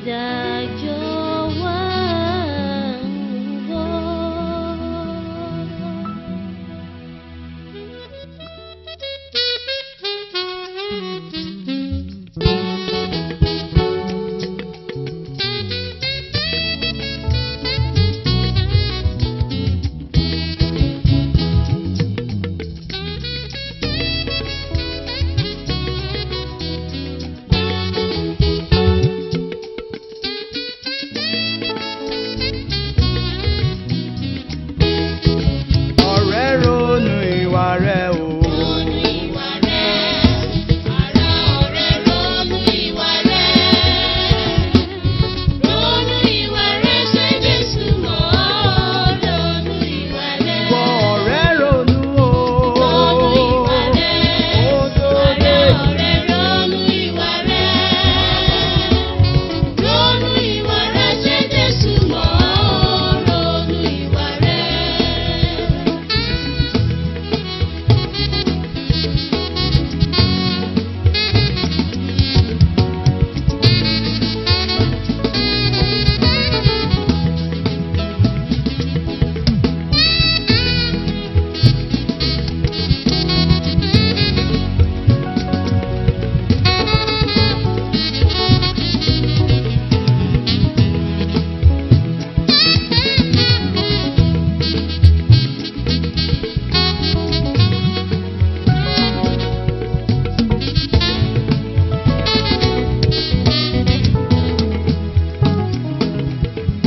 ìdájọ́ wá ń bọ̀.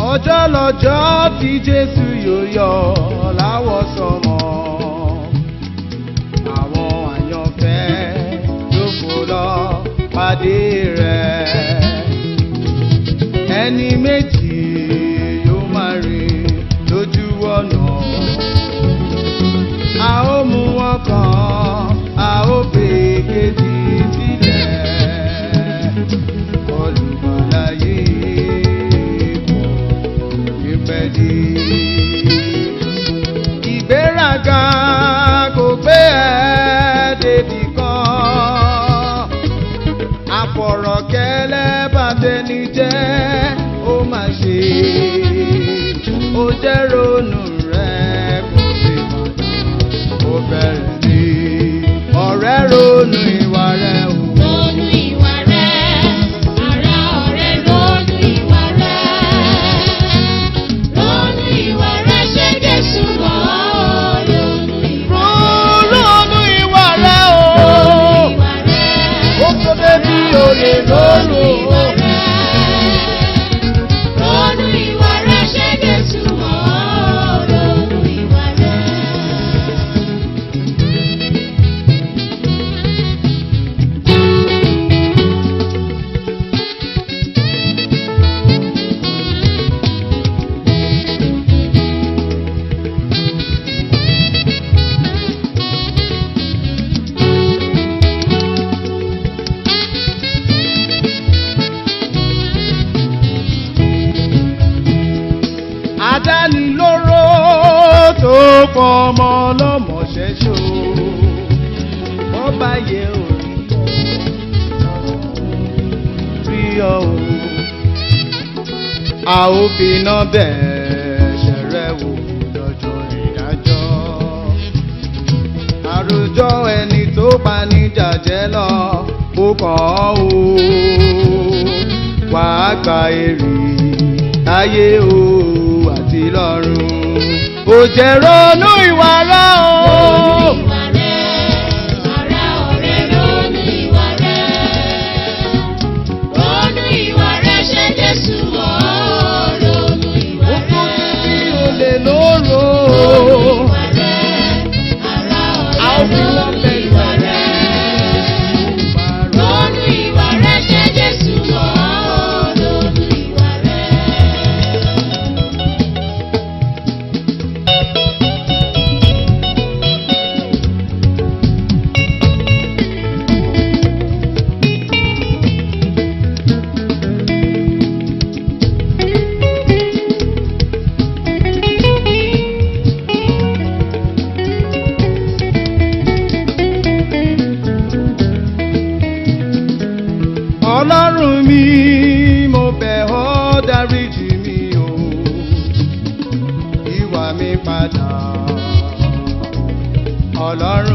Ọjọ́ lọ́jọ́ tí Jésù yóò yọ láwọsánmọ̀, àwọn àyànfẹ́ ló fò lọ pàdé rẹ̀. Ẹni méjì yóò máa rìn lójú ọ̀nà, a ó mú wọn kan, a ó gbé kejì sílẹ̀. Olùgbàlà yìí ìgbéraga kò gbé ẹ débi kan, àfọ̀rọ̀kẹ́lẹ́ bàtẹ́ni jẹ́ ó mà ṣe, ó jẹ́ ronú rẹ̀ kò sí mọ̀nà, ó bẹ̀rẹ̀ ní ọ̀rẹ́ ronú ìwà rẹ̀ o. Ronú ìwà rẹ̀, ará ọ̀rẹ́ ronú ìwà rẹ̀. Ronú ìwà rẹ̀, ṣé Jésù mọ̀ ọ́? Ronú ìwà rẹ̀. Ronú ìwà rẹ̀ o. Ronú ìwà rẹ̀. Ó tó débi olè Ronú lóru. ìwà rẹ̀. Ronú ìwà rẹ̀, ṣé Jésù mọ̀ ọ́? Ronú ìwà rẹ̀. Adánilóró tó pọ̀ ọmọ ọlọ́mọ ṣẹ́ṣó, wọ́n bá yẹ orí ọ o. A ó finá bẹ́ẹ̀ ṣẹ̀rẹ̀ wò lọ́jọ́ ìdájọ́. Àròjọ ẹni tó pa ní jàjẹ́ lọ, ó kàn án o. Wàá gba èrè ayé o àti lọ́run, ó jẹ́ ronú ìwà rẹ̀ o. Ronú ìwà rẹ̀, ará ọ̀rẹ́ ronú ìwà rẹ̀. Ronú ìwà rẹ̀, ṣé Jésù mọ̀ ọ́? Ronú ìwà Ó tó rẹ̀. bí olè lóró. Ronú ìwà rẹ̀, ará A ó fi ọ̀rẹ́ wọ́n ronú bẹ̀ ìwà rẹ̀. Ronú ìwà rẹ̀, ṣé Jésù mọ̀ ọ́? Ronú ìwà rẹ̀. dáríjì mi o, ìwà mi padà. Ọlọ́run